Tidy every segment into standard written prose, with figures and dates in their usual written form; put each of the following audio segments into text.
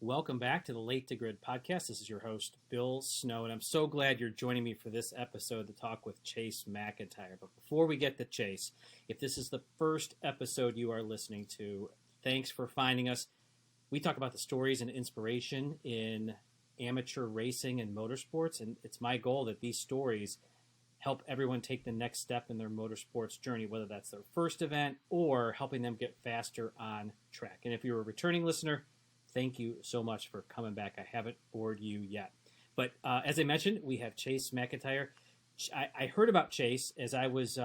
Welcome back to the Late to Grid podcast. This is your host, Bill Snow, and I'm so glad you're joining me for this episode to talk with Chase McIntyre. But before we get to Chase, if this is the first episode you are listening to, thanks for finding us. We talk about the stories and inspiration in amateur racing and motorsports, and it's my goal that these stories help everyone take the next step in their motorsports journey, whether that's their first event or helping them get faster on track. And if you're a returning listener, thank you so much for coming back. I haven't bored you yet. But as I mentioned, we have Chase McIntyre. I heard about Chase as I was,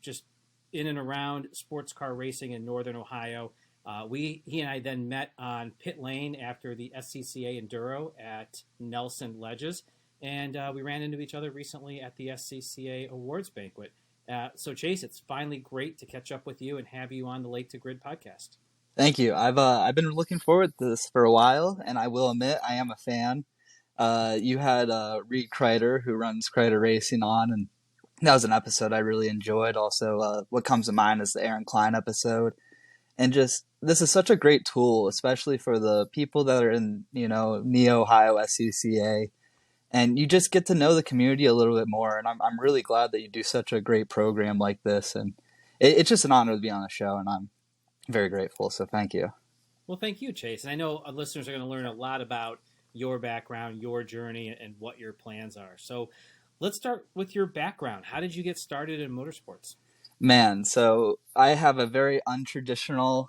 just in and around sports car racing in Northern Ohio. He and I then met on pit lane after the SCCA Enduro at Nelson Ledges. And we ran into each other recently at the SCCA Awards Banquet. So, Chase, it's finally great to catch up with you and have you on the Late to Grid podcast. Thank you. I've been looking forward to this for a while, and I will admit I am a fan. You had Kryder, who runs Kryder Racing, on, and that was an episode I really enjoyed. Also, what comes to mind is the Aaron Klein episode. And just, this is such a great tool, especially for the people that are in, Neohio SCCA. And you just get to know the community a little bit more. And I'm really glad that you do such a great program like this. And it's just an honor to be on the show, and I'm very grateful. So thank you. Well, thank you, Chase. And I know our listeners are going to learn a lot about your background, your journey, and what your plans are. So let's start with your background. How did you get started in motorsports? Man, so I have a very untraditional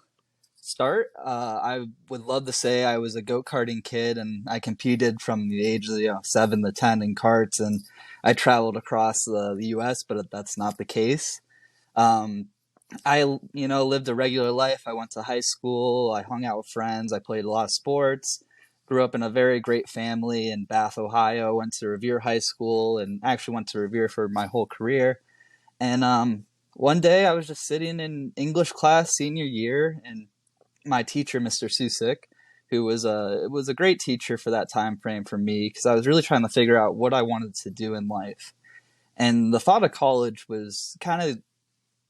start. I would love to say I was a go-karting kid, and I competed from the age of 7 to 10 in karts, and I traveled across the U.S., but that's not the case. I lived a regular life. I went to high school. I hung out with friends. I played a lot of sports. Grew up in a very great family in Bath, Ohio. Went to Revere High School, and actually went to Revere for my whole career. And one day I was just sitting in English class senior year, and my teacher, Mr. Susik, who was a great teacher for that time frame for me, because I was really trying to figure out what I wanted to do in life. And the thought of college was kind of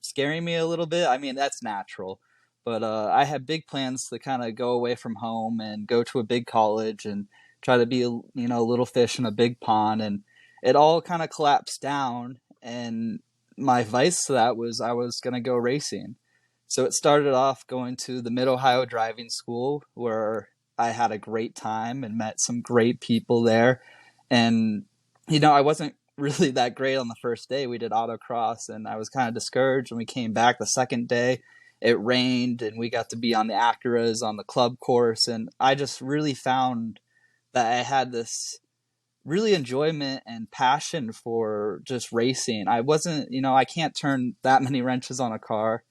scaring me a little bit. I mean, that's natural. But I had big plans to kind of go away from home and go to a big college and try to be, a little fish in a big pond. And it all kind of collapsed down. And my advice to that was I was going to go racing. So it started off going to the Mid-Ohio Driving School, where I had a great time and met some great people there. And, I wasn't really that great on the first day. We did autocross, and I was kind of discouraged. When we came back the second day, it rained, and we got to be on the Acuras on the club course. And I just really found that I had this really enjoyment and passion for just racing. I wasn't, I can't turn that many wrenches on a car.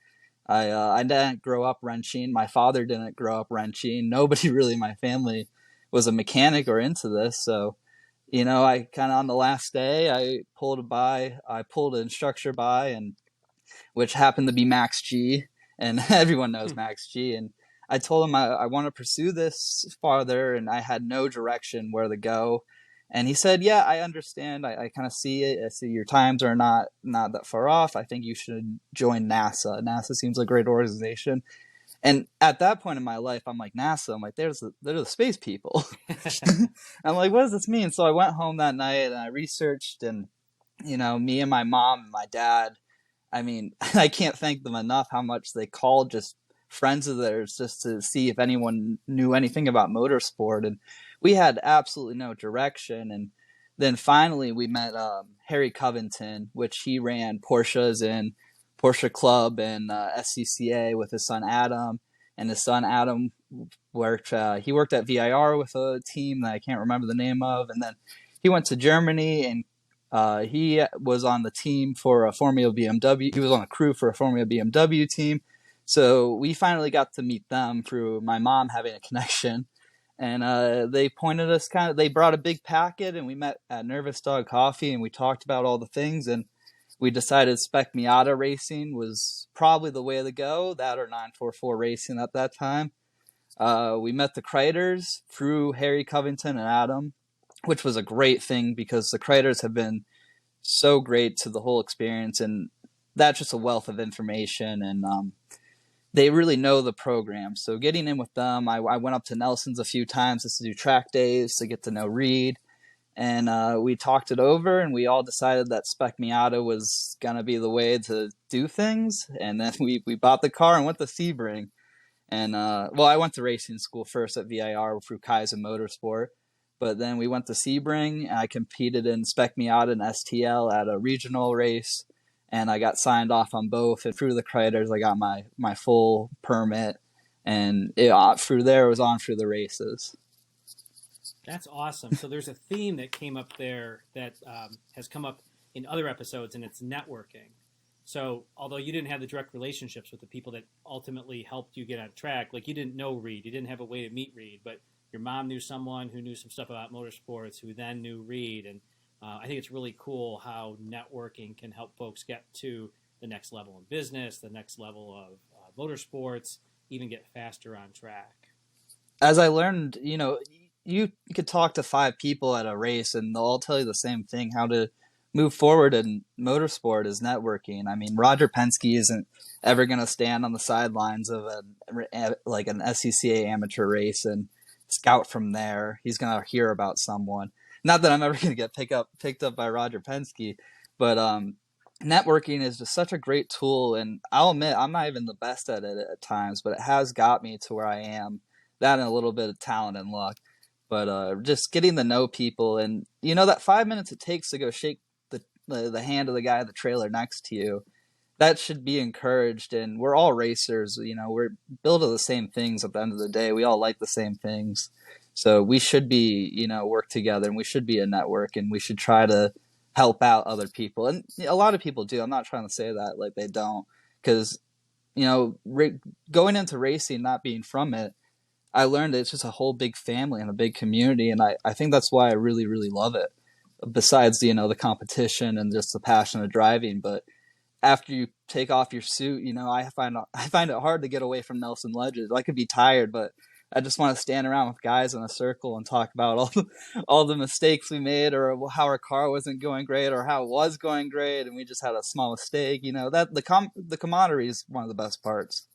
I didn't grow up wrenching. My father didn't grow up wrenching. Nobody really in my family was a mechanic or into this. So, I kind of, on the last day, I pulled an instructor by, and which happened to be Max G, and everyone knows Max G. And I told him I want to pursue this farther, and I had no direction where to go. And he said, yeah, I understand. I kind of see it. I see your times are not that far off. I think you should join NASA. NASA seems like a great organization. And at that point in my life, I'm like, NASA. I'm like, they're the space people. I'm like, what does this mean? So I went home that night and I researched, and, me and my mom and my dad, I mean, I can't thank them enough how much they called just friends of theirs just to see if anyone knew anything about motorsport. And we had absolutely no direction. And then finally we met Harry Covington, which he ran Porsches in Porsche Club and SCCA with his son Adam. And his son Adam worked at VIR with a team that I can't remember the name of. And then he went to Germany, and he was on the team for a Formula BMW. He was on a crew for a Formula BMW team. So we finally got to meet them through my mom having a connection. And they pointed us they brought a big packet, and we met at Nervous Dog Coffee, and we talked about all the things. And we decided Spec Miata Racing was probably the way to go, that or 944 Racing at that time. We met the Kryders through Harry Covington and Adam, which was a great thing because the Kryders have been so great to the whole experience. And that's just a wealth of information. And they really know the program. So getting in with them, I went up to Nelson's a few times just to do track days to get to know Reed. And we talked it over, and we all decided that Spec Miata was going to be the way to do things. And then we bought the car and went to Sebring. And, well, I went to racing school first at VIR through Kaizen Motorsport. But then we went to Sebring, and I competed in Spec Miata and STL at a regional race. And I got signed off on both. And through the Kryders, I got my full permit. And through there, it was on through the races. That's awesome. So there's a theme that came up there that has come up in other episodes, and it's networking. So although you didn't have the direct relationships with the people that ultimately helped you get on track, like you didn't know Reed, you didn't have a way to meet Reed, but your mom knew someone who knew some stuff about motorsports who then knew Reed. And I think it's really cool how networking can help folks get to the next level in business, the next level of motorsports, even get faster on track. As I learned, you could talk to 5 people at a race and they'll all tell you the same thing. How to move forward in motorsport is networking. I mean, Roger Penske isn't ever going to stand on the sidelines of an SCCA amateur race and scout from there. He's going to hear about someone. Not that I'm ever going to get picked up by Roger Penske, but networking is just such a great tool. And I'll admit, I'm not even the best at it at times, but it has got me to where I am. That and a little bit of talent and luck. But just getting to know people, and that 5 minutes it takes to go shake the hand of the guy at the trailer next to you, that should be encouraged. And we're all racers, we're built of the same things at the end of the day. We all like the same things, so we should be work together, and we should be a network, and we should try to help out other people. And a lot of people do. I'm not trying to say that like they don't, because going into racing, not being from it, I learned it's just a whole big family and a big community. And I think that's why I really, really love it. Besides, the competition and just the passion of driving. But after you take off your suit, I find it hard to get away from Nelson Ledges. I could be tired, but I just want to stand around with guys in a circle and talk about all the mistakes we made, or how our car wasn't going great, or how it was going great, and we just had a small mistake. That the camaraderie is one of the best parts.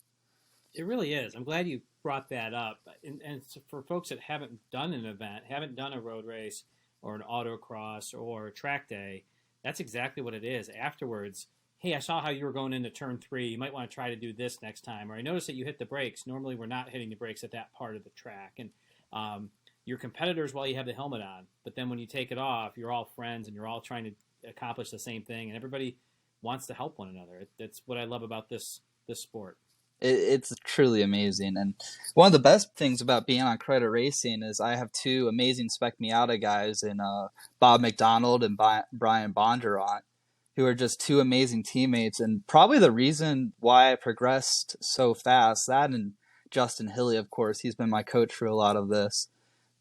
It really is. I'm glad you brought that up. And for folks that haven't done an event, haven't done a road race or an autocross or a track day, that's exactly what it is. Afterwards, hey, I saw how you were going into turn 3. You might want to try to do this next time. Or I noticed that you hit the brakes. Normally, we're not hitting the brakes at that part of the track. And you're competitors while you have the helmet on. But then when you take it off, you're all friends and you're all trying to accomplish the same thing. And everybody wants to help one another. That's what I love about this sport. It's truly amazing. And one of the best things about being on Kryder Racing is I have 2 amazing Spec Miata guys in Bob McDonald and Brian Bondurant, who are just 2 amazing teammates. And probably the reason why I progressed so fast, that and Justin Hilly, of course, he's been my coach for a lot of this.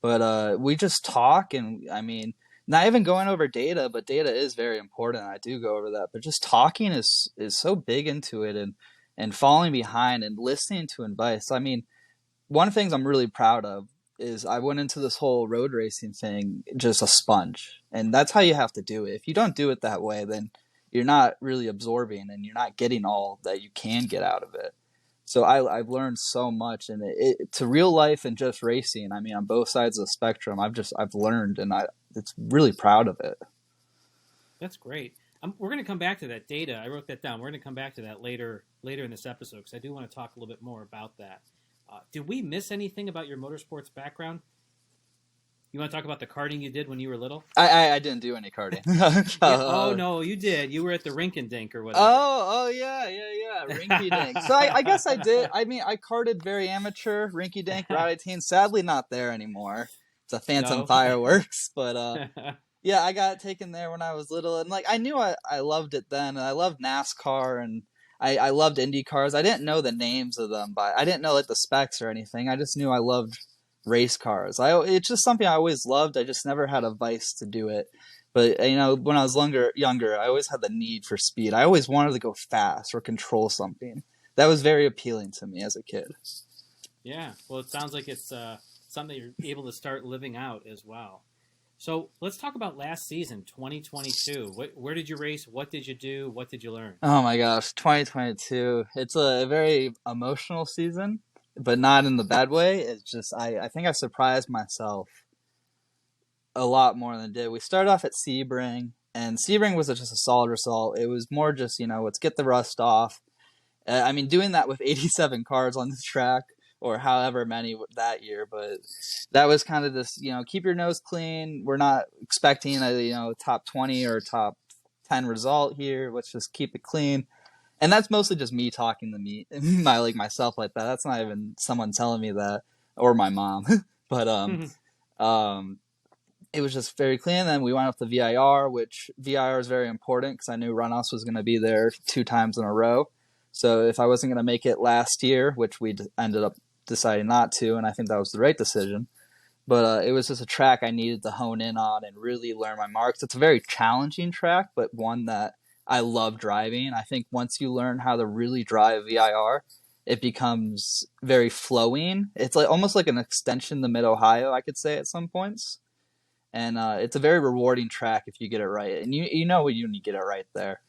But we just talk, and I mean, not even going over data, but data is very important. I do go over that. But just talking is so big into it, and falling behind and listening to advice. I mean, one of the things I'm really proud of is I went into this whole road racing thing just a sponge. And that's how you have to do it. If you don't do it that way, then you're not really absorbing and you're not getting all that you can get out of it. So I've learned so much, and it to real life and just racing. I mean, on both sides of the spectrum, I've learned, and it's really proud of it. That's great. We're going to come back to that data. I wrote that down. We're going to come back to that later in this episode, because I do want to talk a little bit more about that. Did we miss anything about your motorsports background? You want to talk about the karting you did when you were little? I didn't do any karting. Oh, no, you did. You were at the Rink-a-Dink or whatever. Oh, yeah. Rinky-dink. So I guess I did. I mean, I karted very amateur, Rinky-Dink, Route 18. Sadly, not there anymore. It's a Phantom Fireworks, but yeah, I got taken there when I was little, and I knew I loved it then. I loved NASCAR, and I loved Indy cars. I didn't know the names of them, but I didn't know the specs or anything. I just knew I loved race cars. It's just something I always loved. I just never had a vice to do it. But when I was younger, I always had the need for speed. I always wanted to go fast or control something. That was very appealing to me as a kid. Yeah, well, it sounds like it's something you're able to start living out as well. So let's talk about last season, 2022. Where did you race? What did you do? What did you learn? Oh my gosh, 2022. It's a very emotional season, but not in the bad way. It's just, I think I surprised myself a lot more than I did. We started off at Sebring, and Sebring was just a solid result. It was more just, let's get the rust off. I mean, doing that with 87 cars on the track, or however many that year, but that was kind of this, keep your nose clean. We're not expecting a, top 20 or top 10 result here. Let's just keep it clean. And that's mostly just me talking to me, myself like that. That's not even someone telling me that, or my mom. But um, it was just very clean. Then we went up to VIR, which VIR is very important because I knew Runoffs was going to be there 2 times in a row. So if I wasn't going to make it last year, which we ended up deciding not to, and I think that was the right decision, but it was just a track I needed to hone in on and really learn my marks. It's a very challenging track, but one that I love driving. I think once you learn how to really drive VIR, it becomes very flowing. It's like almost like an extension to Mid-Ohio, I could say at some points. And it's a very rewarding track if you get it right. And you know when you get it right there.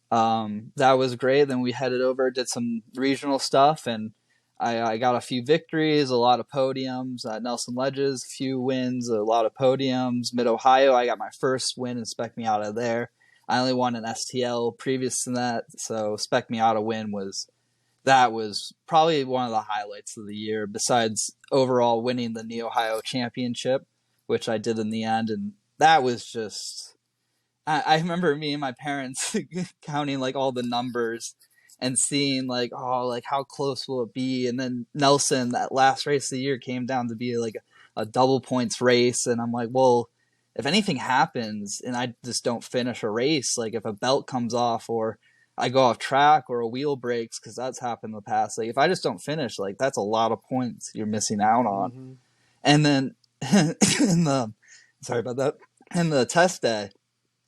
That was great. Then we headed over, did some regional stuff, and I got a few victories, a lot of podiums, Nelson Ledges, a few wins, a lot of podiums. Mid-Ohio, I got my first win in Spec Miata there. I only won an STL previous to that, so Spec Miata win was probably one of the highlights of the year, besides overall winning the Neohio Championship, which I did in the end, and that was just... I remember me and my parents counting like all the numbers and seeing like, oh, like how close will it be? And then Nelson, that last race of the year, came down to be like a double points race. And I'm like, well, if anything happens and I just don't finish a race, like if a belt comes off or I go off track or a wheel breaks, because that's happened in the past, like if I just don't finish, like that's a lot of points you're missing out on. Mm-hmm. And then sorry about that. In the test day,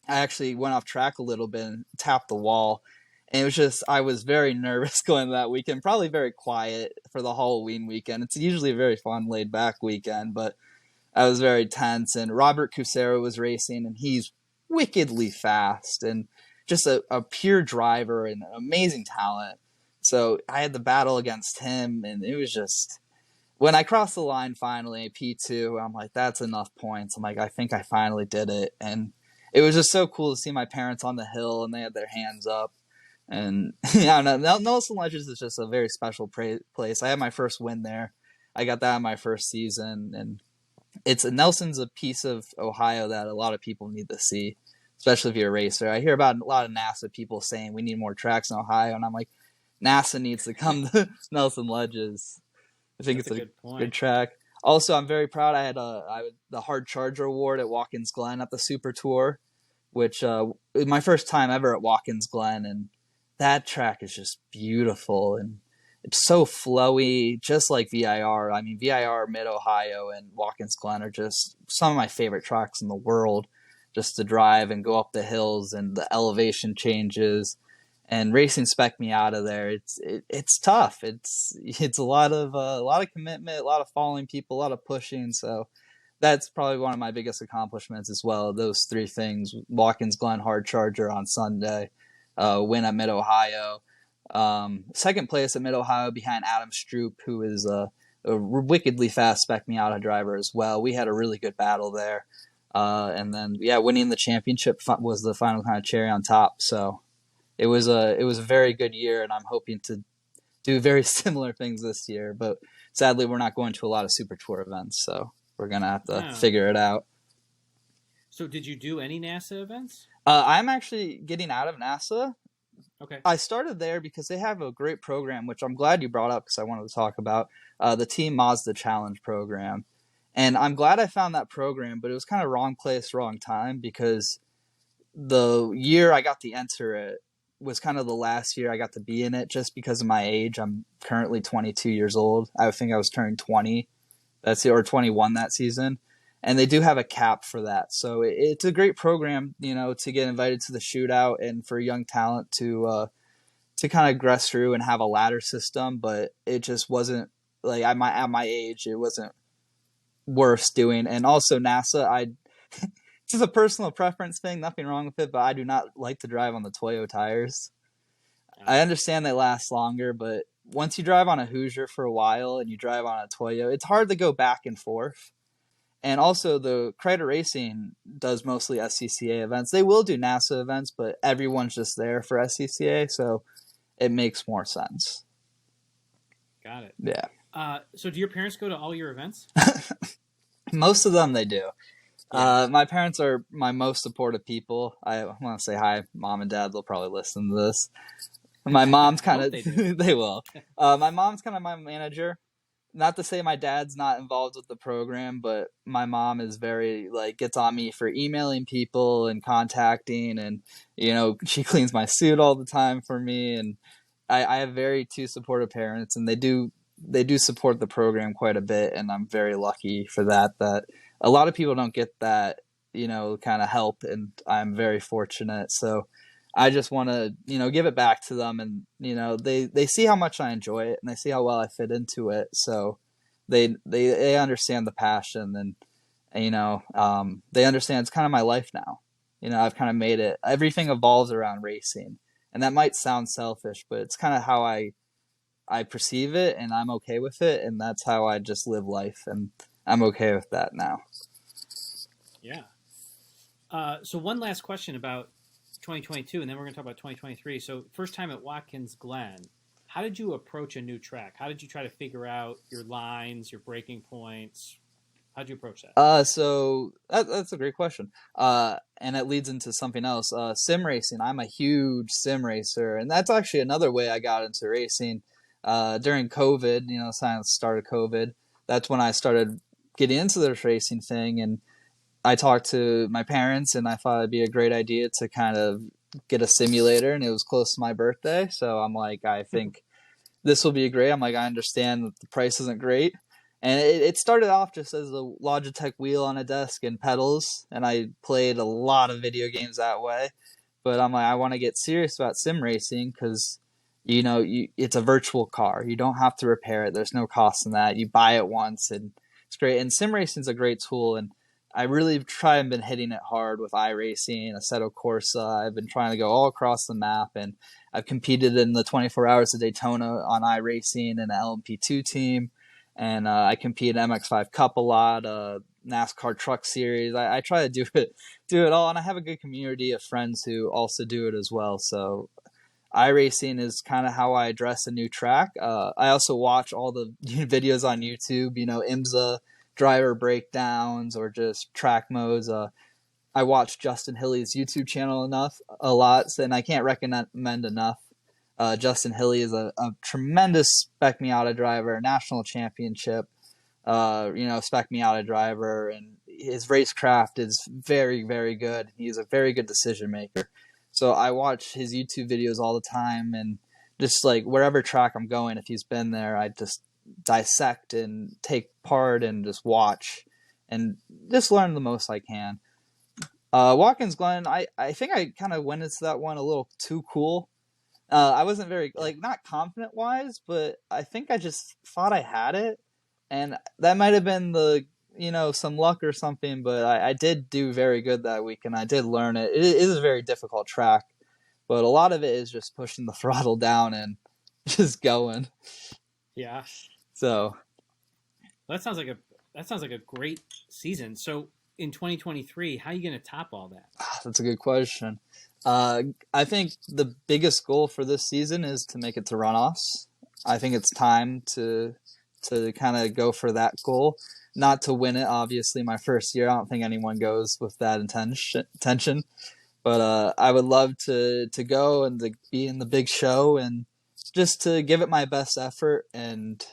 I actually went off track a little bit and tapped the wall. And it was just, I was very nervous going that weekend, probably very quiet for the Halloween weekend. It's usually a very fun, laid back weekend, but I was very tense. And Robert Cusero was racing, and he's wickedly fast and just a pure driver and an amazing talent. So I had the battle against him, and it was just, when I crossed the line finally, P2, I'm like, that's enough points. I'm like, I think I finally did it. And it was just so cool to see my parents on the hill, and they had their hands up. And yeah, Nelson Ledges is just a very special place. I had my first win there. I got that in my first season, and Nelson's a piece of Ohio that a lot of people need to see, especially if you're a racer. I hear about a lot of NASA people saying we need more tracks in Ohio, and I'm like, NASA needs to come to Nelson Ledges. I think it's a good track. Also, I'm very proud. I had the Hard Charger Award at Watkins Glen at the Super Tour, which my first time ever at Watkins Glen, and that track is just beautiful and it's so flowy, just like VIR. I mean, VIR, Mid-Ohio, and Watkins Glen are just some of my favorite tracks in the world, just to drive and go up the hills and the elevation changes. And racing Spec Miata there, it's tough. It's a lot of commitment, a lot of following people, a lot of pushing. So that's probably one of my biggest accomplishments as well. Those 3 things: Watkins Glen Hard Charger on Sunday, win at Mid-Ohio, second place at Mid-Ohio behind Adam Stroop, who is a wickedly fast Spec Miata driver as well. We had a really good battle there, and then winning the championship was the final kind of cherry on top. So. It was a very good year, and I'm hoping to do very similar things this year. But sadly, we're not going to a lot of Super Tour events, so we're gonna have to figure it out. So, did you do any NASA events? I'm actually getting out of NASA. Okay. I started there because they have a great program, which I'm glad you brought up because I wanted to talk about the Team Mazda Challenge program, and I'm glad I found that program. But it was kind of wrong place, wrong time, because the year I got to enter it was kind of the last year I got to be in it, just because of my age. I'm currently 22 years old. I think I was turning 20 or 21 that season. And they do have a cap for that. So it's a great program, to get invited to the shootout and for young talent to kind of progress through and have a ladder system. But it just wasn't like at my age, it wasn't worth doing. And also NASA, I it's just a personal preference thing. Nothing wrong with it, but I do not like to drive on the Toyo tires. I understand they last longer, but once you drive on a Hoosier for a while and you drive on a Toyo, it's hard to go back and forth. And also, the Kryder Racing does mostly SCCA events. They will do NASA events, but everyone's just there for SCCA, so it makes more sense. Got it. Yeah. So do your parents go to all your events? Most of them they do. Yeah. My parents are my most supportive people. I want to say hi, Mom and Dad. They'll probably listen to this. My mom's kind of they will. My mom's kind of my manager. Not to say my dad's not involved with the program, but my mom is very gets on me for emailing people and contacting, and she cleans my suit all the time for me. And I have very two supportive parents, and they do support the program quite a bit, and I'm very lucky for that. That a lot of people don't get that kind of help, and I'm very fortunate. So I just want to, give it back to them, and they see how much I enjoy it, and they see how well I fit into it. So they understand the passion, and they understand it's kind of my life now. I've kind of made it. Everything evolves around racing, and that might sound selfish, but it's kind of how I perceive it, and I'm okay with it, and that's how I just live life, and I'm okay with that now. Yeah. So one last question about 2022, and then we're going to talk about 2023. So first time at Watkins Glen, how did you approach a new track? How did you try to figure out your lines, your braking points? How did you approach that? So that's a great question. And it leads into something else. Sim racing. I'm a huge sim racer, and that's actually another way I got into racing. During COVID, the start of COVID, that's when I started getting into this racing thing, and I talked to my parents, and I thought it'd be a great idea to kind of get a simulator, and it was close to my birthday. So I'm like, I think this will be great. I'm like, I understand that the price isn't great. And it started off just as a Logitech wheel on a desk and pedals, and I played a lot of video games that way. But I'm like, I want to get serious about sim racing because, it's a virtual car. You don't have to repair it. There's no cost in that. You buy it once, and it's great. And sim racing is a great tool, and I really and been hitting it hard with iRacing, Assetto Corsa. I've been trying to go all across the map, and I've competed in the 24 Hours of Daytona on iRacing and the LMP2 team, and I compete in MX5 Cup a lot, NASCAR Truck Series. I try to do it all, and I have a good community of friends who also do it as well. So iRacing is kind of how I address a new track. I also watch all the videos on YouTube, IMSA driver breakdowns or just track modes. I watch Justin Hilly's YouTube channel a lot, and I can't recommend enough. Justin Hilly is a tremendous Spec Miata driver, national championship, Spec Miata driver, and his racecraft is very, very good. He's a very good decision maker. So I watch his YouTube videos all the time, and just wherever track I'm going, if he's been there, I just dissect and take part and just watch and just learn the most I can. Watkins Glen, I think I kind of went into that one a little too cool. I wasn't very not confident wise, but I think I just thought I had it, and that might have been the some luck or something, but I did do very good that week, and I did learn it. It is a very difficult track, but a lot of it is just pushing the throttle down and just going. Yeah. So that sounds like a great season. So in 2023, how are you going to top all that? That's a good question. I think the biggest goal for this season is to make it to runoffs. I think it's time to kind of go for that goal. Not to win it, obviously. My first year, I don't think anyone goes with that intention. But I would love to go and to be in the big show and just to give it my best effort and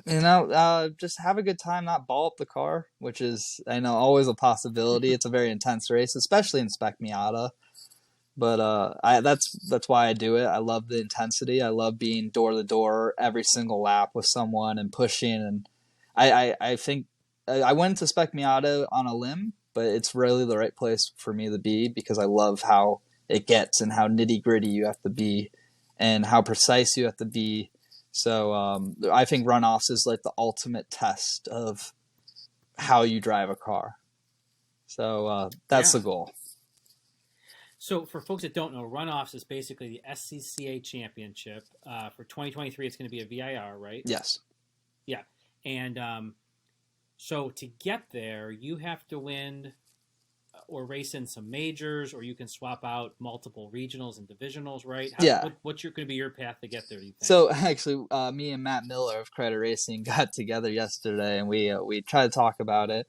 just have a good time, not ball up the car, which is, I know, always a possibility. It's a very intense race, especially in Spec Miata. But that's why I do it. I love the intensity. I love being door to door every single lap with someone and pushing. And I think I went to Spec Miata on a limb, but it's really the right place for me to be because I love how it gets and how nitty gritty you have to be and how precise you have to be. So I think runoffs is the ultimate test of how you drive a car. So that's Yeah. the goal. So for folks that don't know, Runoffs is basically the SCCA Championship. For 2023, it's going to be a VIR, right? Yes. Yeah. And so to get there, you have to win or race in some majors, or you can swap out multiple regionals and divisionals, right? Yeah. What's going to be your path to get there, do you think? So actually, me and Matt Miller of Kryder Racing got together yesterday, and we tried to talk about it.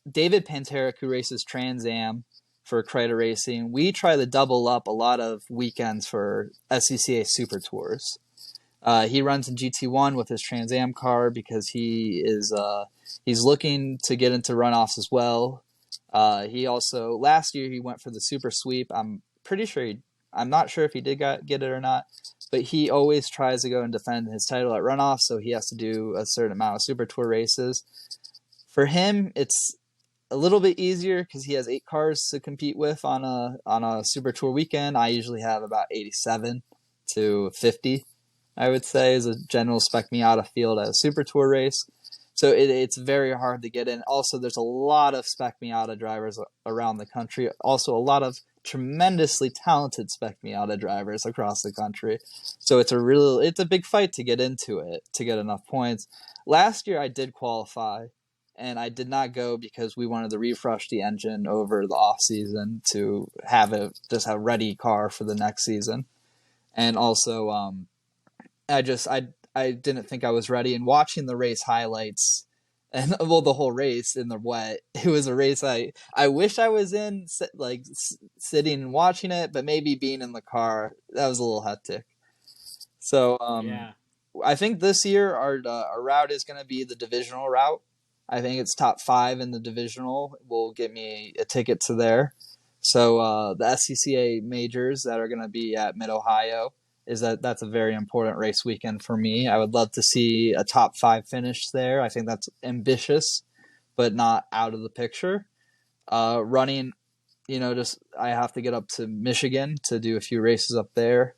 David Panteric, who races Trans Am for Kryder Racing, we try to double up a lot of weekends for SCCA Super Tours. He runs in GT1 with his Trans Am car because he's looking to get into runoffs as well. He also last year he went for the Super Sweep. I'm not sure if he did get it or not, but he always tries to go and defend his title at runoffs, so he has to do a certain amount of Super Tour races. For him, it's a little bit easier because he has 8 cars to compete with on a Super Tour weekend. I usually have about 87 to 50, I would say, is a general Spec Miata field at a Super Tour race. So it's very hard to get in. Also, there's a lot of Spec Miata drivers around the country. Also, a lot of tremendously talented Spec Miata drivers across the country. So it's a big fight to get into it, to get enough points. Last year, I did qualify, and I did not go because we wanted to refresh the engine over the off season to have just a ready car for the next season. And also, I didn't think I was ready. And watching the race highlights, and the whole race in the wet, it was a race I wish I was in, like sitting and watching it, but maybe being in the car, that was a little hectic. So Yeah. I think this year our route is going to be the divisional route. I think it's top 5 in the divisional will get me a ticket to there. So the SCCA majors that are going to be at Mid-Ohio, that's a very important race weekend for me. I would love to see a top 5 finish there. I think that's ambitious, but not out of the picture. Running, I have to get up to Michigan to do a few races up there.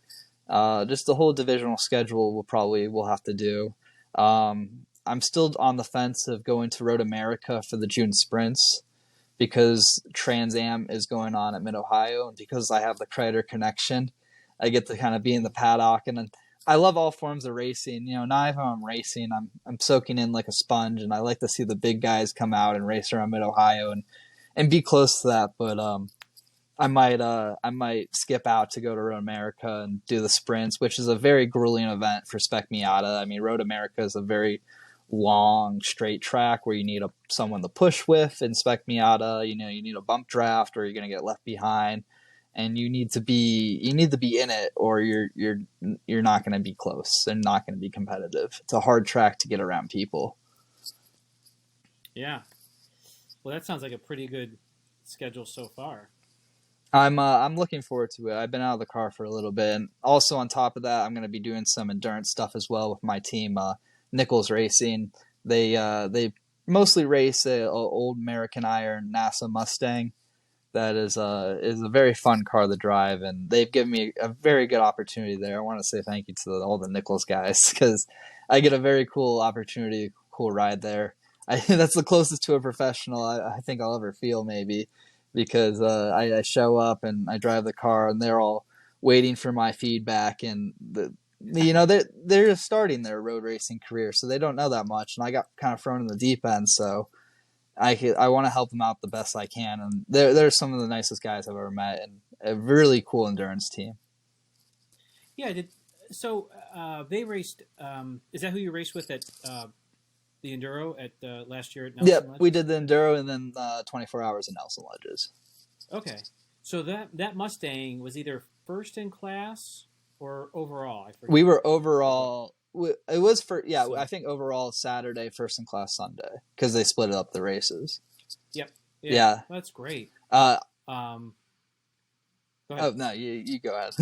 Just the whole divisional schedule we'll have to do. I'm still on the fence of going to Road America for the June sprints because Trans Am is going on at Mid-Ohio, and because I have the Kryder connection, I get to kind of be in the paddock, and I love all forms of racing. Now if I'm racing, I'm soaking in like a sponge, and I like to see the big guys come out and race around Mid-Ohio and be close to that. But I might skip out to go to Road America and do the sprints, which is a very grueling event for Spec Miata. I mean, Road America is a very long straight track where you need someone to push with. In Spec Miata, you need a bump draft, or you're going to get left behind. And you need to be in it, or you're not going to be close and not going to be competitive. It's a hard track to get around people. Yeah. Well, that sounds like a pretty good schedule so far. I'm looking forward to it. I've been out of the car for a little bit, and also on top of that, I'm going to be doing some endurance stuff as well with my team, Nichols Racing. They mostly race a old American Iron NASA Mustang. That is a very fun car to drive, and they've given me a very good opportunity there. I want to say thank you to all the Nichols guys because I get a very cool opportunity, cool ride there. That's the closest to a professional I think I'll ever feel, maybe, because I show up and I drive the car, and they're all waiting for my feedback, and they're just starting their road racing career, so they don't know that much, and I got kind of thrown in the deep end, so I want to help them out the best I can, and they're some of the nicest guys I've ever met, and a really cool endurance team. Yeah, I did. So they raced. Is that who you raced with at the Enduro at last year at Nelson Ledge? We did the Enduro and then 24 hours at Nelson Ledges. Okay, so that Mustang was either first in class or overall. I forget. We were overall. It was I think overall Saturday, first in class Sunday, because they split up the races. Yep. Yeah. That's great. Go ahead. Oh no, you go ahead.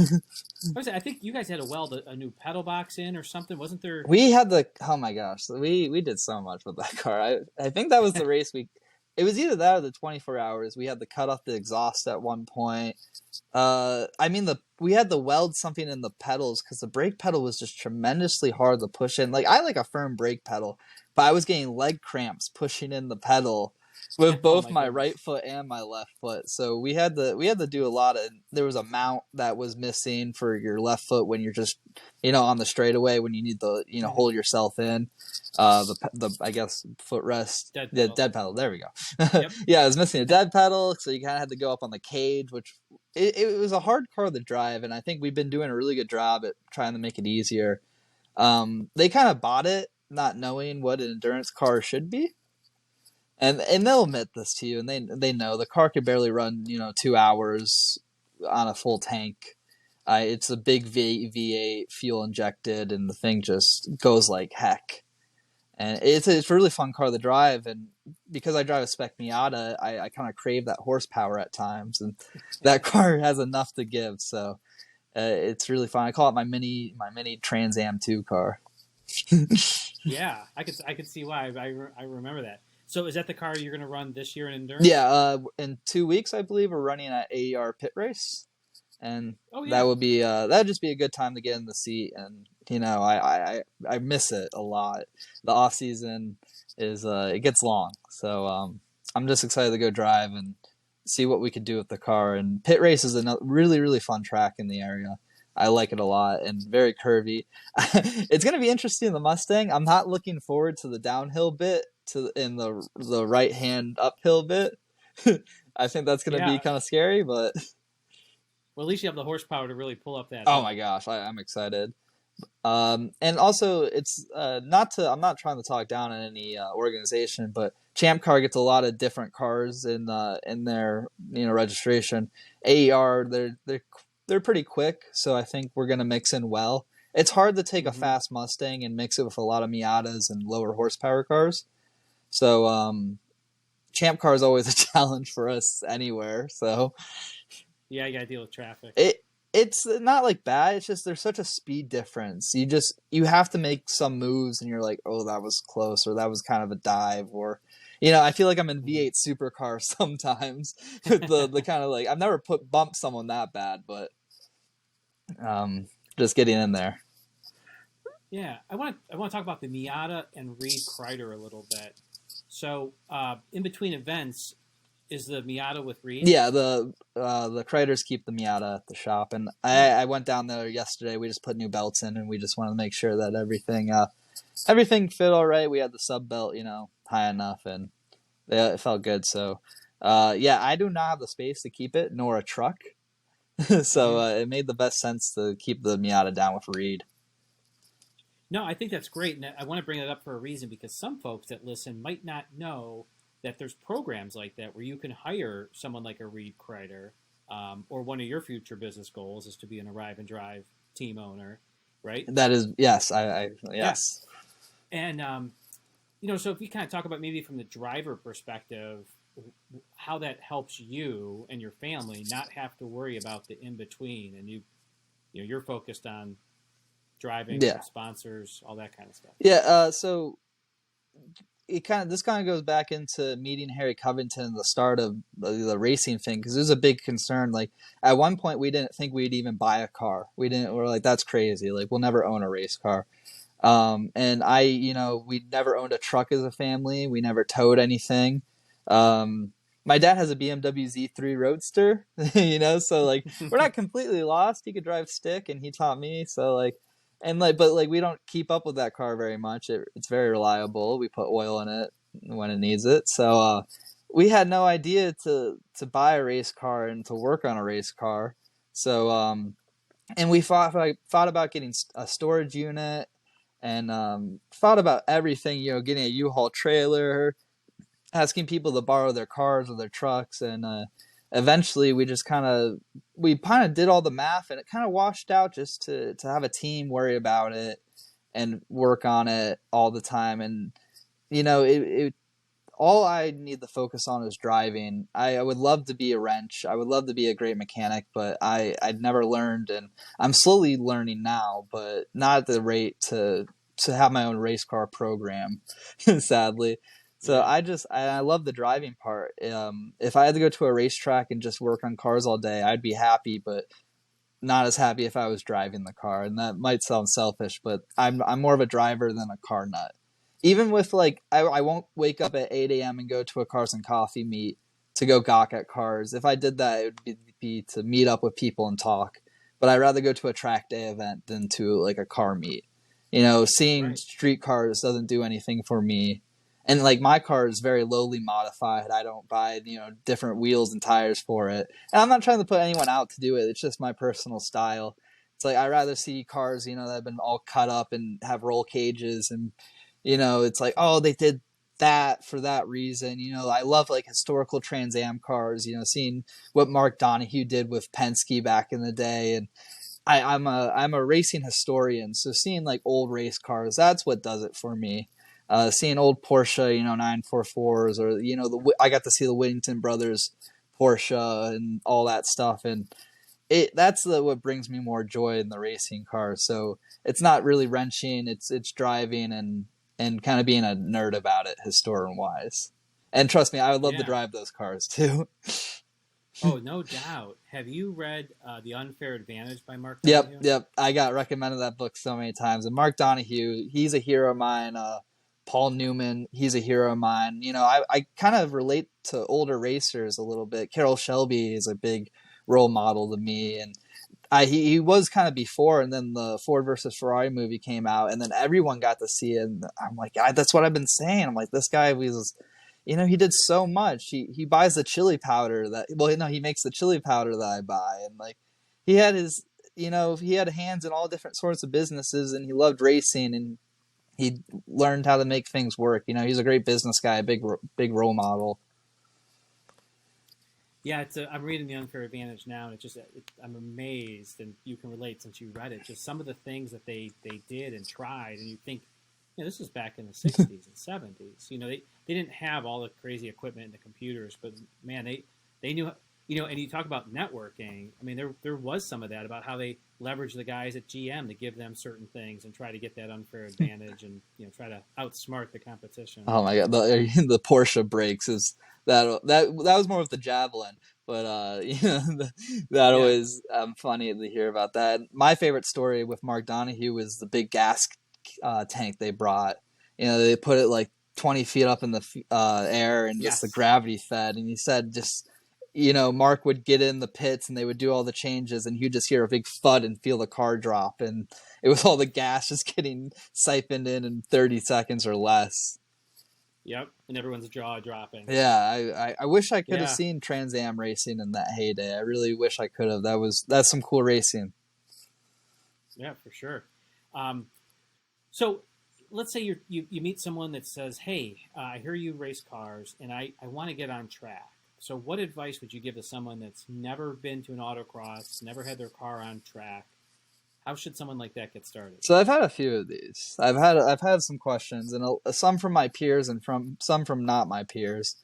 I think you guys had to weld a new pedal box in or something, wasn't there? We had oh my gosh, we did so much with that car. I think that was the race week. It was either that or the 24 hours. We had to cut off the exhaust at one point. We had to weld something in the pedals because the brake pedal was just tremendously hard to push in. Like, I like a firm brake pedal, but I was getting leg cramps pushing in the pedal. with Oh both my my goodness. right foot and my left foot. So we had to do a lot of. There was a mount that was missing for your left foot when you're just on the straightaway when you need to Mhm. hold yourself in. The I guess footrest, Dead the pedal. dead pedal. There we go. Yep. Yeah, I was missing a dead pedal, so you kind of had to go up on the cage, which it was a hard car to drive, and I think we've been doing a really good job at trying to make it easier. They kind of bought it not knowing what an endurance car should be, and they'll admit this to you, and they know the car could barely run 2 hours on a full tank. It's a big V8 fuel injected, and the thing just goes like heck. And it's a really fun car to drive, and because I drive a Spec Miata, I kind of crave that horsepower at times, and that car has enough to give. So it's really fun. I call it my mini Trans Am 2 car. Yeah, I could see why. I remember that. So is that the car you're going to run this year in endurance? Yeah, in 2 weeks, I believe we're running an AER pit race, and Oh that yeah. would be that'd just be a good time to get in the seat, and I miss it a lot. The off season is it gets long, so I'm just excited to go drive and see what we could do with the car. And pit race is a really really fun track in the area. I like it a lot and very curvy. It's going to be interesting in the Mustang. I'm not looking forward to the downhill bit in the right hand uphill bit. I think that's going to be Yeah. kind of scary, but Well, at least you have the horsepower to really pull up that oh my hill. gosh, I'm excited. And also, it's not to. I'm not trying to talk down on any organization, but Champ Car gets a lot of different cars in their registration. AER, they're pretty quick, so I think we're gonna mix in well. It's hard to take a Hmm. fast Mustang and mix it with a lot of Miatas and lower horsepower cars. So Champ Car is always a challenge for us anywhere. So Yeah, you got to deal with traffic. it's not like bad. It's just there's such a speed difference. You have to make some moves, and you're like, oh, that was close, or that was kind of a dive, or I feel like I'm in Hmm. V8 supercar sometimes with the kind of like I've never bumped someone that bad, but um, just getting in there. Yeah, I want to talk about the Miata and Reed Kryder a little bit. So, in between events, is the Miata with Reed? Yeah, the Criders keep the Miata at the shop, and I, Yeah. I went down there yesterday. We just put new belts in, and we just wanted to make sure that everything fit all right. We had the sub belt, high enough, and it felt good. So, yeah, I do not have the space to keep it, nor a truck. So Hmm. it made the best sense to keep the Miata down with Reed. No, I think that's great, and I want to bring that up for a reason because some folks that listen might not know that there's programs like that where you can hire someone like a Reed Kryder, or one of your future business goals is to be an Arrive and Drive team owner, right? That is, yes, Yeah, yes. and so if you kind of talk about maybe from the driver perspective, how that helps you and your family not have to worry about the in between, and you're focused on driving Yeah, sponsors, all that kind of stuff. yeah. So this kind of goes back into meeting Harry Covington and the start of the racing thing because it was a big concern. Like at one point, we didn't think we'd even buy a car. We're like, that's crazy. Like we'll never own a race car. And we never owned a truck as a family. We never towed anything. My dad has a BMW Z3 Roadster, so like we're not completely lost. He could drive stick, and he taught me. So like, and like, but like we don't keep up with that car very much. It's very reliable. We put oil in it when it needs it. So we had no idea to buy a race car and to work on a race car. So and we thought about getting a storage unit and thought about everything, getting a U-Haul trailer, asking people to borrow their cars or their trucks, and eventually we kind of did all the math, and it kind of washed out just to have a team worry about it and work on it all the time, and it all I need to focus on is driving. I would love to be a wrench. I would love to be a great mechanic, but I'd never learned, and I'm slowly learning now, but not at the rate to have my own race car program, sadly. So Yeah. I love the driving part. If I had to go to a racetrack and just work on cars all day, I'd be happy, but not as happy if I was driving the car. And that might sound selfish, but I'm more of a driver than a car nut. even with like, I won't wake up at 8 a.m. and go to a Cars and Coffee meet to go gawk at cars. If I did that, it would be to meet up with people and talk. But I'd rather go to a track day event than to like a car meet. Seeing Right. street cars doesn't do anything for me. And like my car is very lowly modified. I don't buy, different wheels and tires for it. And I'm not trying to put anyone out to do it. It's just my personal style. It's like I'd rather see cars, that have been all cut up and have roll cages, and it's like, oh, they did that for that reason. I love like historical Trans Am cars, seeing what Mark Donohue did with Penske back in the day. And I'm a racing historian, so seeing like old race cars, that's what does it for me. Seeing old Porsche, 944s, or I got to see the Whittington brothers Porsche and all that stuff, and that's what brings me more joy in the racing car. So it's not really wrenching; it's driving and kind of being a nerd about it, historian wise. And trust me, I would love to Yeah. drive those cars too. Oh, no doubt. Have you read The Unfair Advantage by Mark Yep, Donohue? yep. I got recommended that book so many times. And Mark Donohue, he's a hero of mine. Paul Newman, he's a hero of mine. I kind of relate to older racers a little bit. Carroll Shelby is a big role model to me. And he was kind of before, and then the Ford versus Ferrari movie came out, and then everyone got to see it. And I'm like, God, that's what I've been saying. I'm like, this guy was, he did so much. He buys the chili powder he makes the chili powder that I buy, and like, he had his, he had hands in all different sorts of businesses, and he loved racing, and he learned how to make things work. He's a great business guy, a big role model. Yeah, I'm reading The Unfair Advantage now, and I'm amazed, and you can relate since you read it. Just some of the things that they did and tried, and you think, this was back in the '60s and '70s. They didn't have all the crazy equipment and the computers, but man, they knew. And you talk about networking. I mean, there was some of that about how they leverage the guys at GM to give them certain things and try to get that unfair advantage, and try to outsmart the competition. Oh my God, the Porsche brakes is that was more with the Javelin, but that Yeah. always funny to hear about that. My favorite story with Mark Donohue was the big gas tank they brought. They put it like 20 feet up in the air, and just the Yes. gravity fed. And he said just Mark would get in the pits and they would do all the changes, and he'd just hear a big thud and feel the car drop, and it was all the gas just getting siphoned in 30 seconds or less. Yep. And everyone's jaw dropping. Yeah, I wish I could have Yeah. seen Trans Am racing in that heyday. I really wish I could have. That's some cool racing. Yeah, for sure. So let's say you meet someone that says, "Hey, I hear you race cars, and I want to get on track." So what advice would you give to someone that's never been to an autocross, never had their car on track? How should someone like that get started? So I've had a few of these. I've had some questions, and some from my peers and some from not my peers.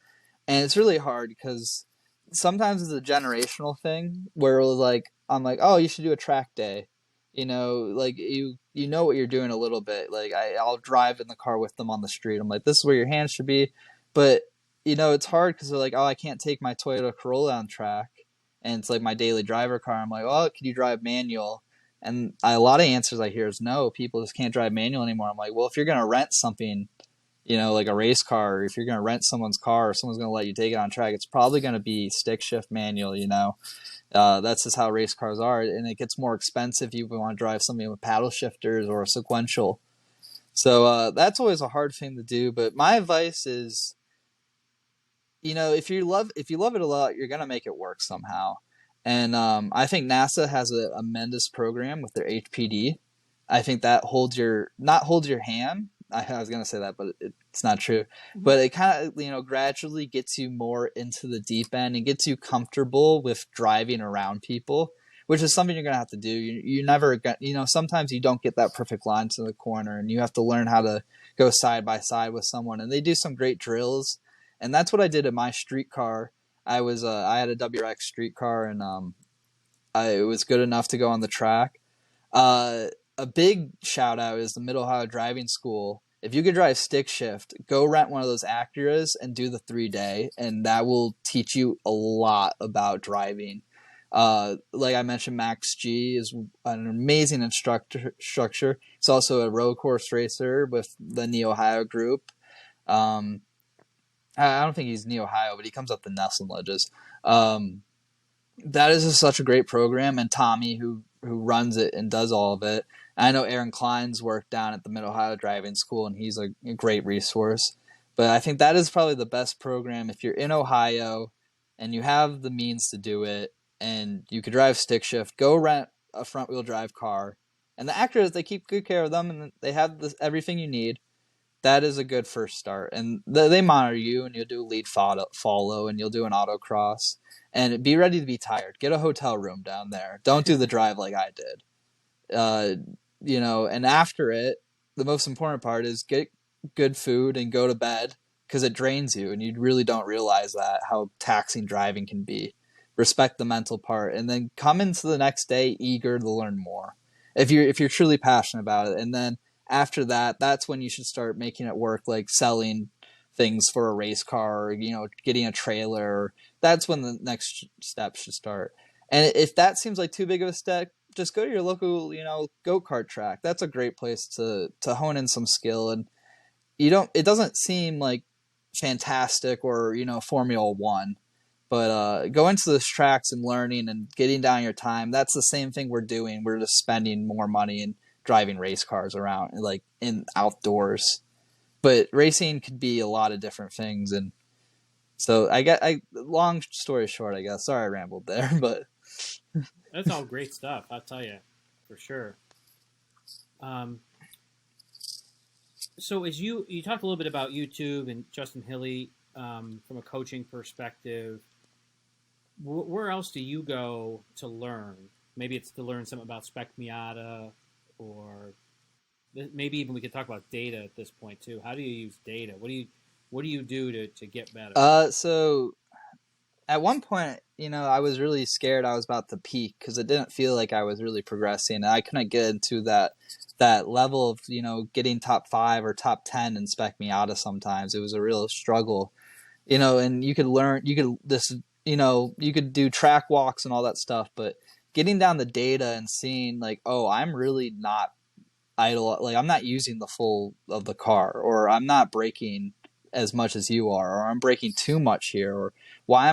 And it's really hard because sometimes it's a generational thing where like I'm like, oh, you should do a track day. Like you know what you're doing a little bit. Like I'll drive in the car with them on the street. I'm like, this is where your hands should be. But it's hard because they're like, oh, I can't take my Toyota Corolla on track, and it's like my daily driver car. I'm like, oh, can you drive manual? And a lot of answers I hear is no. People just can't drive manual anymore. I'm like, well, if you're gonna rent something, like a race car, or if you're going to rent someone's car or someone's going to let you take it on track, it's probably going to be stick shift manual, That's just how race cars are. And it gets more expensive if you want to drive something with paddle shifters or a sequential. So that's always a hard thing to do. But my advice is, if you love it a lot, you're going to make it work somehow. And I think NASA has a Mendes program with their HPD. I think that not holds your hand. I was going to say that, but it's not true. Mm-hmm. But it kind of, gradually gets you more into the deep end and gets you comfortable with driving around people, which is something you're going to have to do. You never get, sometimes you don't get that perfect line to the corner, and you have to learn how to go side by side with someone. And they do some great drills. And that's what I did in my street car. I had a WRX street car, and it was good enough to go on the track. A big shout out is the Mid-Ohio Driving School. If you could drive stick shift, go rent one of those Acuras and do the 3-day, and that will teach you a lot about driving. Like I mentioned, Max G is an amazing instructor. He's also a road course racer with the Neohio group. I don't think he's Neohio, but he comes up the Nelson Ledges. That is such a great program, and Tommy, who runs it and does all of it. I know Aaron Klein's worked down at the Mid-Ohio Driving School, and he's a great resource. But I think that is probably the best program if you're in Ohio and you have the means to do it, and you could drive stick shift. Go rent a front-wheel drive car, and the Actors, they keep good care of them, and they have everything you need. That is a good first start, and they monitor you, and you'll do lead follow, and you'll do an autocross, and be ready to be tired. Get a hotel room down there. Don't do the drive like I did. And after it, the most important part is get good food and go to bed, because it drains you, and you really don't realize that how taxing driving can be. Respect the mental part, and then come into the next day eager to learn more. If you're truly passionate about it, and then after that, that's when you should start making it work, like selling things for a race car, or, getting a trailer. That's when the next step should start. And if that seems like too big of a step, just go to your local, go-kart track. That's a great place to hone in some skill. And it doesn't seem like fantastic or, Formula One, but go into those tracks and learning and getting down your time. That's the same thing we're doing. We're just spending more money and driving race cars around, like in outdoors. But racing could be a lot of different things. And so long story short, I guess. Sorry I rambled there, but that's all great stuff, I'll tell you, for sure. So as you talked a little bit about YouTube and Justin Hilly, from a coaching perspective, where else do you go to learn? Maybe it's to learn something about Spec Miata, or maybe even we could talk about data at this point too. How do you use data? What do you do to get better? So at one point, I was really scared I was about to peak, because it didn't feel like I was really progressing, and I couldn't get into that level of, getting top 5 or top 10 in Spec Miata. Sometimes it was a real struggle, and you could do track walks and all that stuff, but getting down the data and seeing like, oh, I'm really not idle, like I'm not using the full of the car, or I'm not braking as much as you are, or I'm braking too much here, or why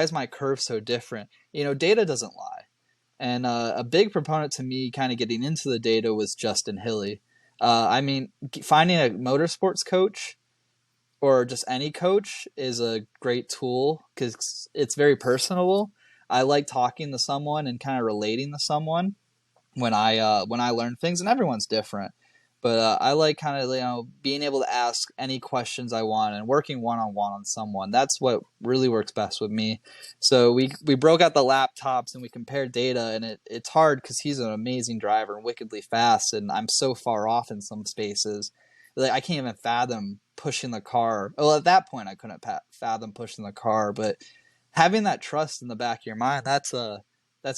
is my curve so different? Data doesn't lie. And a big proponent to me kind of getting into the data was Justin Hilly. Finding a motorsports coach or just any coach is a great tool, because it's very personable. I like talking to someone and kind of relating to someone when I learn things, and everyone's different. But I like kind of, being able to ask any questions I want and working one-on-one on someone. That's what really works best with me. So we broke out the laptops and we compared data, and it's hard because he's an amazing driver and wickedly fast, and I'm so far off in some spaces. Like I can't even fathom pushing the car. Well, at that point I couldn't fathom pushing the car, but having that trust in the back of your mind, that's a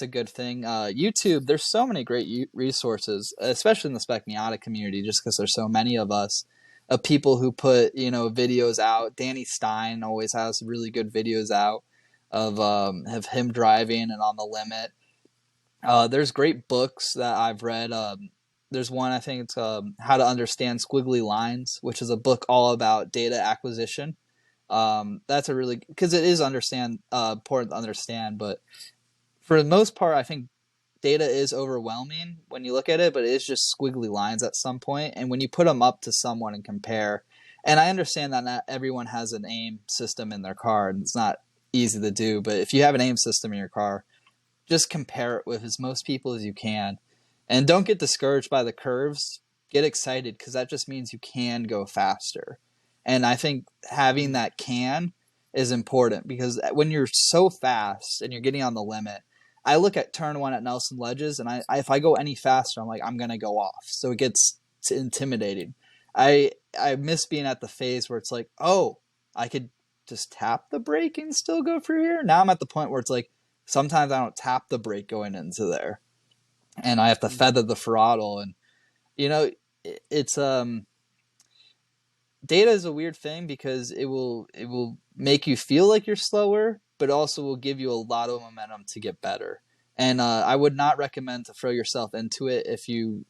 good thing. YouTube, there's so many great resources, especially in the Spec Miata community, just because there's so many of us, of people who put, videos out. Danny Stein always has really good videos out of him driving and on the limit. There's great books that I've read. There's one, I think it's How to Understand Squiggly Lines, which is a book all about data acquisition. That's a really, because it is important to understand, but for the most part, I think data is overwhelming when you look at it, but it is just squiggly lines at some point. And when you put them up to someone and compare, and I understand that not everyone has an aim system in their car, and it's not easy to do, but if you have an aim system in your car, just compare it with as most people as you can. And don't get discouraged by the curves. Get excited, because that just means you can go faster. And I think having that can is important, because when you're so fast and you're getting on the limit, I look at turn 1 at Nelson Ledges, and if I go any faster, I'm like, I'm going to go off. So it gets intimidating. I miss being at the phase where it's like, oh, I could just tap the brake and still go through here. Now I'm at the point where it's like, sometimes I don't tap the brake going into there, and I have to feather the throttle. And, it's data is a weird thing because it will make you feel like you're slower, but also will give you a lot of momentum to get better. And I would not recommend to throw yourself into it if you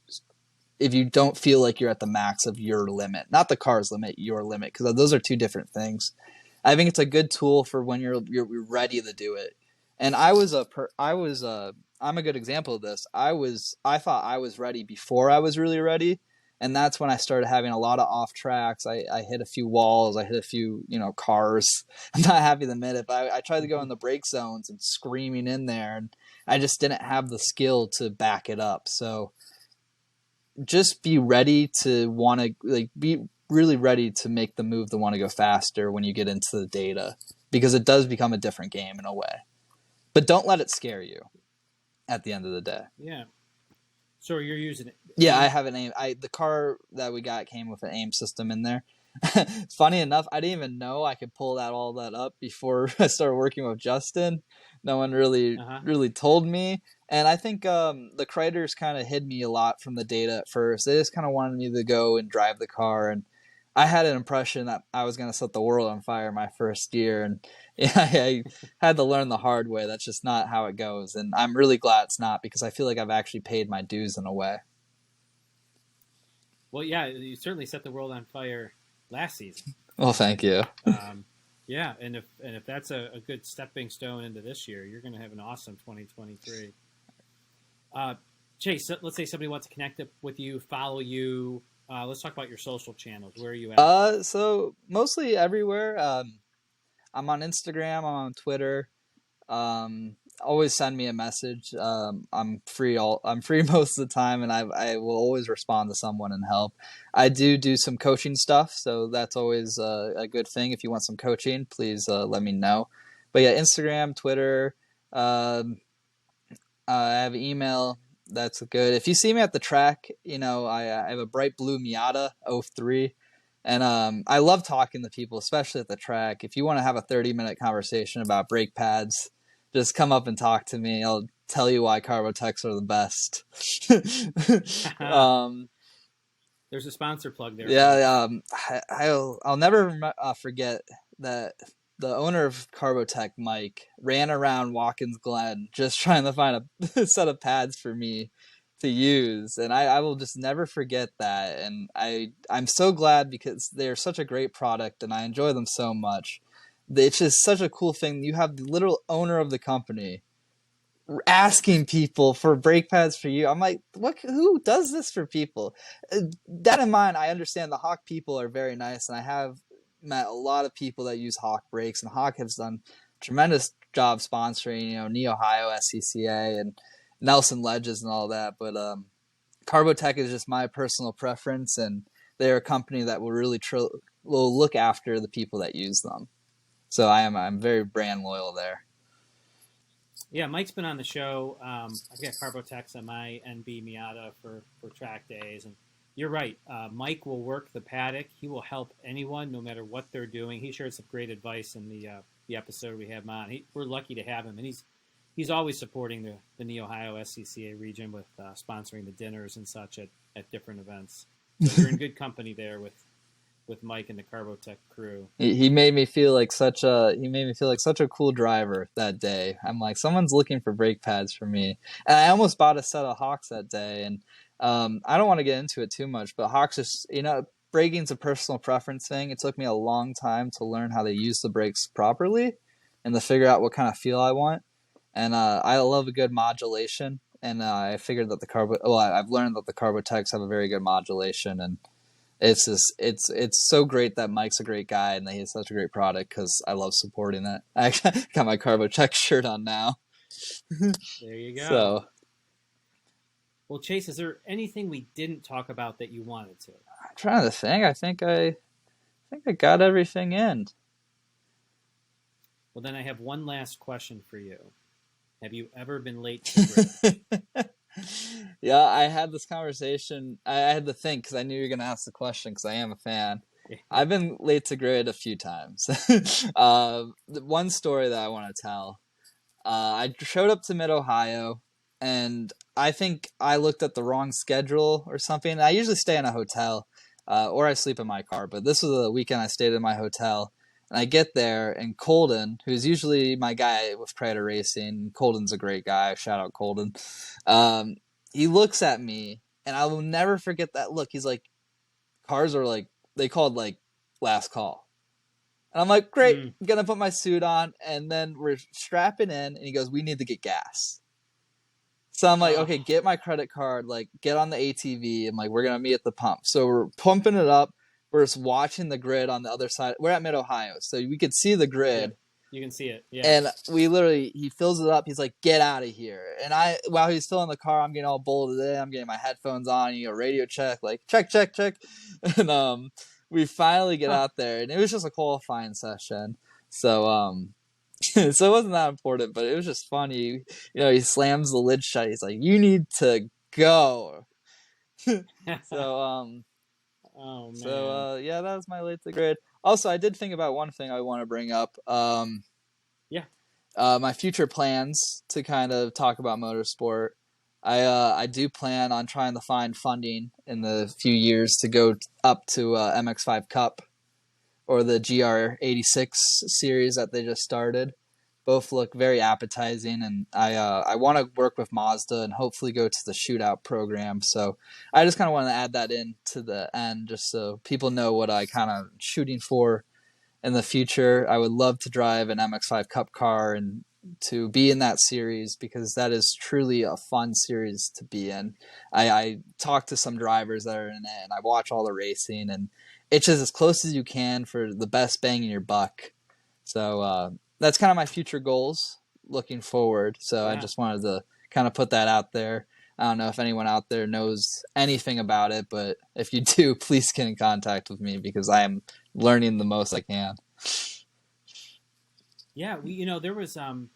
don't feel like you're at the max of your limit, not the car's limit, your limit, because those are two different things. I think it's a good tool for when you're ready to do it. And I'm a good example of this. I thought I was ready before I was really ready, and that's when I started having a lot of off tracks. I hit a few walls, I hit a few cars. I'm not happy to admit it, but I tried to go in the brake zones and screaming in there, and I just didn't have the skill to back it up. So just be ready to want to be really ready to make the move to want to go faster when you get into the data, because it does become a different game in a way. But don't let it scare you at the end of the day. Yeah. So you're using it? Yeah, I have an aim. The car that we got came with an aim system in there. Funny enough, I didn't even know I could pull all that up before I started working with Justin. No one really told me. And I think the Kryders kind of hid me a lot from the data at first. They just kind of wanted me to go and drive the car. And I had an impression that I was going to set the world on fire my first year. And yeah, I had to learn the hard way. That's just not how it goes. And I'm really glad it's not, because I feel like I've actually paid my dues in a way. Well, yeah, you certainly set the world on fire last season. Well, thank you. Yeah, and if that's a good stepping stone into this year, you're going to have an awesome 2023. Chase, let's say somebody wants to connect up with you, follow you. Let's talk about your social channels. Where are you at? So mostly everywhere. I'm on Instagram. I'm on Twitter. Always send me a message. I'm free most of the time, and I will always respond to someone and help. I do some coaching stuff, so that's always a good thing. If you want some coaching, please let me know. But yeah, Instagram, Twitter. I have email. That's good. If you see me at the track, I have a bright blue Miata 03. And I love talking to people, especially at the track. If you want to have a 30-minute conversation about brake pads, just come up and talk to me. I'll tell you why CarboTechs are the best. There's a sponsor plug there. Yeah, I'll never forget that the owner of CarboTech, Mike, ran around Watkins Glen just trying to find a set of pads for me to use, and I will just never forget that. And I'm so glad, because they're such a great product and I enjoy them so much. It's just such a cool thing. You have the literal owner of the company asking people for brake pads for you. I'm like, who does this for people? That in mind, I understand the Hawk people are very nice, and I have met a lot of people that use Hawk brakes, and Hawk has done a tremendous job sponsoring, Neohio SCCA and Nelson Ledges and all that. But CarboTech is just my personal preference, and they're a company that will really will look after the people that use them. So I'm very brand loyal there. Yeah, Mike's been on the show. I've got CarboTechs on my NB Miata for track days, and you're right. Mike will work the paddock. He will help anyone, no matter what they're doing. He shared some great advice in the episode we have him on. We're lucky to have him, and he's always supporting the Neohio SCCA region with sponsoring the dinners and such at different events. So you're in good company there with Mike and the CarboTech crew. He made me feel like such a cool driver that day. I'm like, someone's looking for brake pads for me, and I almost bought a set of Hawks that day. And I don't want to get into it too much, but Hawks is, braking's a personal preference thing. It took me a long time to learn how to use the brakes properly and to figure out what kind of feel I want. And I love a good modulation, and I figured that I've learned that the CarboTechs have a very good modulation, and it's so great that Mike's a great guy and that he has such a great product, because I love supporting it. I got my CarboTech shirt on now. There you go. So, well, Chase, is there anything we didn't talk about that you wanted to? I'm trying to think. I think I got everything in. Well, then I have one last question for you. Have you ever been late to grid? Yeah, I had this conversation. I had to think, because I knew you were going to ask the question, because I am a fan. I've been late to grid a few times. One story that I want to tell. I showed up to Mid-Ohio, and I think I looked at the wrong schedule or something. I usually stay in a hotel. or I sleep in my car. But this was a weekend I stayed in my hotel. And I get there, and Colden, who's usually my guy with Kryder Racing, Colden's a great guy. Shout out Colden. He looks at me, and I will never forget that look. He's like, cars are like, they called like last call. And I'm like, great, I'm going to put my suit on. And then we're strapping in, and he goes, we need to get gas. So I'm like, okay, get my credit card, like get on the ATV. I'm like, we're going to meet at the pump. So we're pumping it up. We're just watching the grid on the other side. We're at Mid-Ohio, so we could see the grid. Yeah, you can see it. Yeah. And he fills it up. He's like, get out of here. And while he's still in the car, I'm getting all bolted in. I'm getting my headphones on, radio check, like check. And we finally get out there, and it was just a qualifying session. So so it wasn't that important, but it was just funny. He slams the lid shut. He's like, you need to go. So oh man. So yeah, that was my late to grid. Also, I did think about one thing I want to bring up. My future plans to kind of talk about motorsport. I do plan on trying to find funding in the few years to go up to MX5 Cup or the GR86 series that they just started. Both look very appetizing, and I want to work with Mazda and hopefully go to the shootout program. So I just kind of want to add that in to the end, just so people know what I kind of shooting for in the future. I would love to drive an MX5 Cup car and to be in that series, because that is truly a fun series to be in. I talk to some drivers that are in it, and I watch all the racing, and it's just as close as you can for the best bang in your buck. So that's kind of my future goals looking forward. So yeah. I just wanted to kind of put that out there. I don't know if anyone out there knows anything about it, but if you do, please get in contact with me, because I am learning the most I can. Yeah, there was a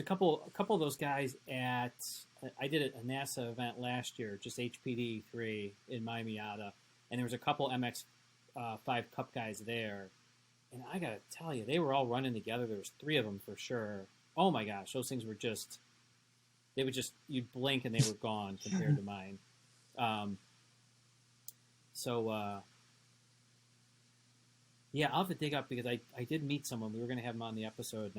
couple of those guys at, I did a NASA event last year, just HPD 3 in my Miata, and there was a couple MX5 Cup guys there. And I got to tell you, they were all running together. There was 3 of them for sure. Oh, my gosh. Those things were you'd blink and they were gone compared to mine. Yeah, I'll have to dig up, because I did meet someone. We were going to have him on the episode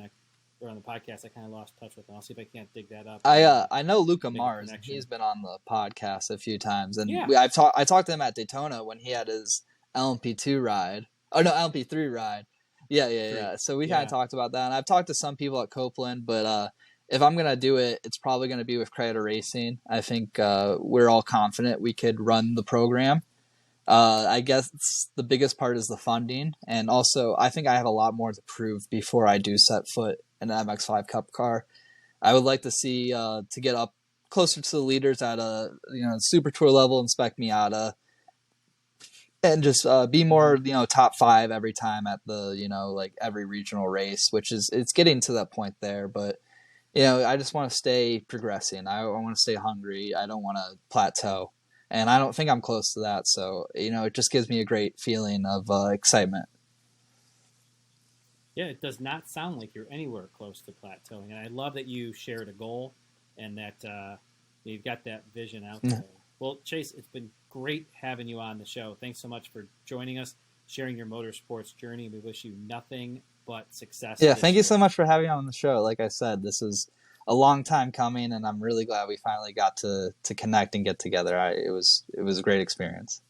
or on the podcast. I kind of lost touch with him. I'll see if I can't dig that up. I know Luca Mars. He's been on the podcast a few times. And yeah. I talked to him at Daytona when he had his LMP2 ride. Oh, no, LMP3 ride. Yeah. So we kind of talked about that. And I've talked to some people at Copeland, but if I'm going to do it, it's probably going to be with Kryder Racing. I think we're all confident we could run the program. I guess the biggest part is the funding. And also, I think I have a lot more to prove before I do set foot in an MX5 Cup car. I would like to see to get up closer to the leaders at a Super Tour level in Spec Miata. And just be more, top 5 every time at the, like every regional race, it's getting to that point there. But, I just want to stay progressing. I want to stay hungry. I don't want to plateau. And I don't think I'm close to that. So, it just gives me a great feeling of excitement. Yeah, it does not sound like you're anywhere close to plateauing. And I love that you shared a goal and that you've got that vision out there. Well, Chase, it's been great having you on the show. Thanks so much for joining us, sharing your motorsports journey. We wish you nothing but success. Yeah, thank you so much for having me on the show. Like I said, this is a long time coming, and I'm really glad we finally got to connect and get together. It was a great experience.